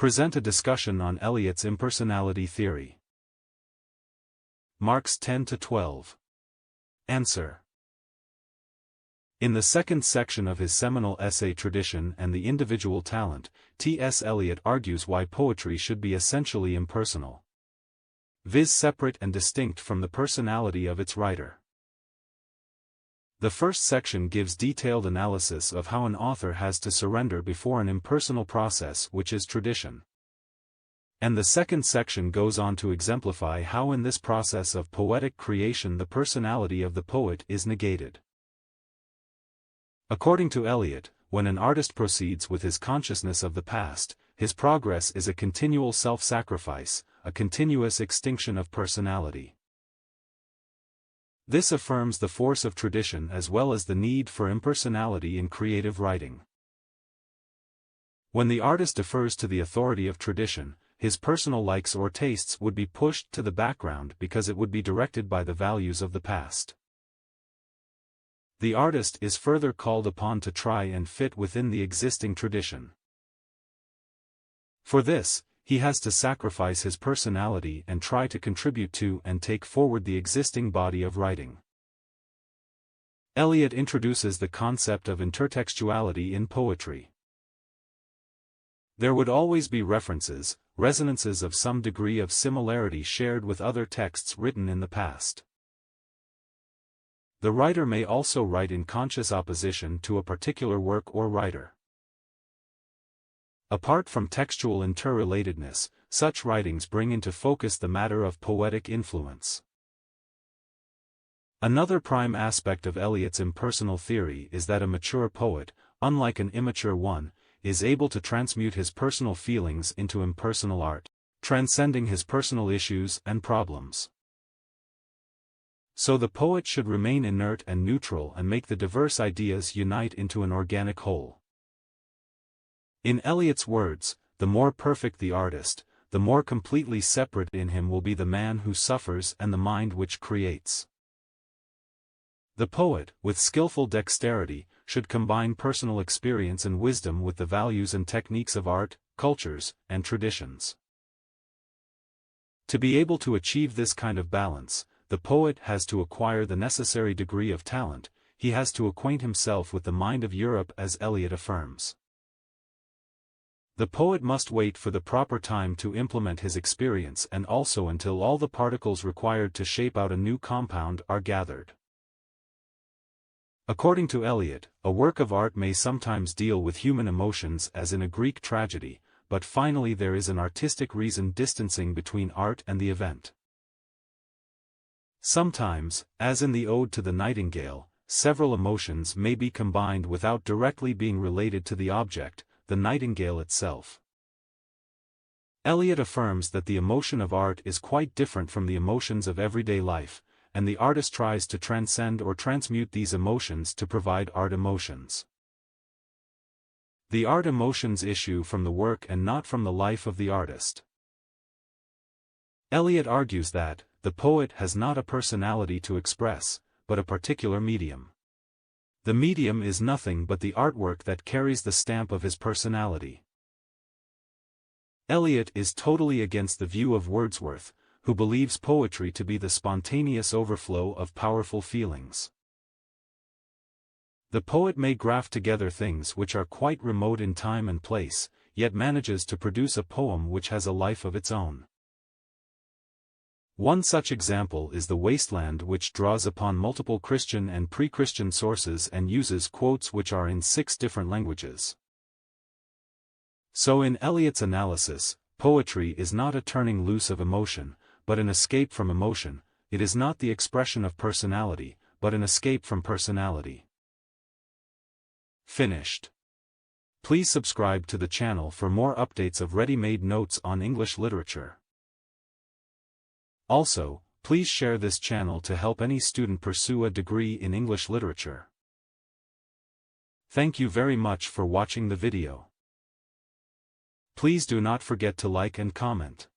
Present a discussion on Eliot's impersonality theory. Marks 10-12. Answer. In the second section of his seminal essay Tradition and the Individual Talent, T.S. Eliot argues why poetry should be essentially impersonal, viz. Separate and distinct from the personality of its writer. The first section gives detailed analysis of how an author has to surrender before an impersonal process which is tradition. And the second section goes on to exemplify how in this process of poetic creation the personality of the poet is negated. According to Eliot, when an artist proceeds with his consciousness of the past, his progress is a continual self-sacrifice, a continuous extinction of personality. This affirms the force of tradition as well as the need for impersonality in creative writing. When the artist defers to the authority of tradition, his personal likes or tastes would be pushed to the background because it would be directed by the values of the past. The artist is further called upon to try and fit within the existing tradition. For this, he has to sacrifice his personality and try to contribute to and take forward the existing body of writing. Eliot introduces the concept of intertextuality in poetry. There would always be references, resonances of some degree of similarity shared with other texts written in the past. The writer may also write in conscious opposition to a particular work or writer. Apart from textual interrelatedness, such writings bring into focus the matter of poetic influence. Another prime aspect of Eliot's impersonal theory is that a mature poet, unlike an immature one, is able to transmute his personal feelings into impersonal art, transcending his personal issues and problems. So the poet should remain inert and neutral and make the diverse ideas unite into an organic whole. In Eliot's words, the more perfect the artist, the more completely separate in him will be the man who suffers and the mind which creates. The poet, with skillful dexterity, should combine personal experience and wisdom with the values and techniques of art, cultures, and traditions. To be able to achieve this kind of balance, the poet has to acquire the necessary degree of talent, he has to acquaint himself with the mind of Europe as Eliot affirms. The poet must wait for the proper time to implement his experience and also until all the particles required to shape out a new compound are gathered. According to Eliot, a work of art may sometimes deal with human emotions as in a Greek tragedy, but finally there is an artistic reason distancing between art and the event. Sometimes, as in the Ode to the Nightingale, several emotions may be combined without directly being related to the object, the nightingale itself. Eliot affirms that the emotion of art is quite different from the emotions of everyday life, and the artist tries to transcend or transmute these emotions to provide art emotions. The art emotions issue from the work and not from the life of the artist. Eliot argues that, the poet has not a personality to express, but a particular medium. The medium is nothing but the artwork that carries the stamp of his personality. Eliot is totally against the view of Wordsworth, who believes poetry to be the spontaneous overflow of powerful feelings. The poet may graft together things which are quite remote in time and place, yet manages to produce a poem which has a life of its own. One such example is The Wasteland, which draws upon multiple Christian and pre-Christian sources and uses quotes which are in 6 different languages. So in Eliot's analysis, poetry is not a turning loose of emotion, but an escape from emotion. It is not the expression of personality, but an escape from personality. Finished. Please subscribe to the channel for more updates of ready-made notes on English literature. Also, please share this channel to help any student pursue a degree in English literature. Thank you very much for watching the video. Please do not forget to like and comment.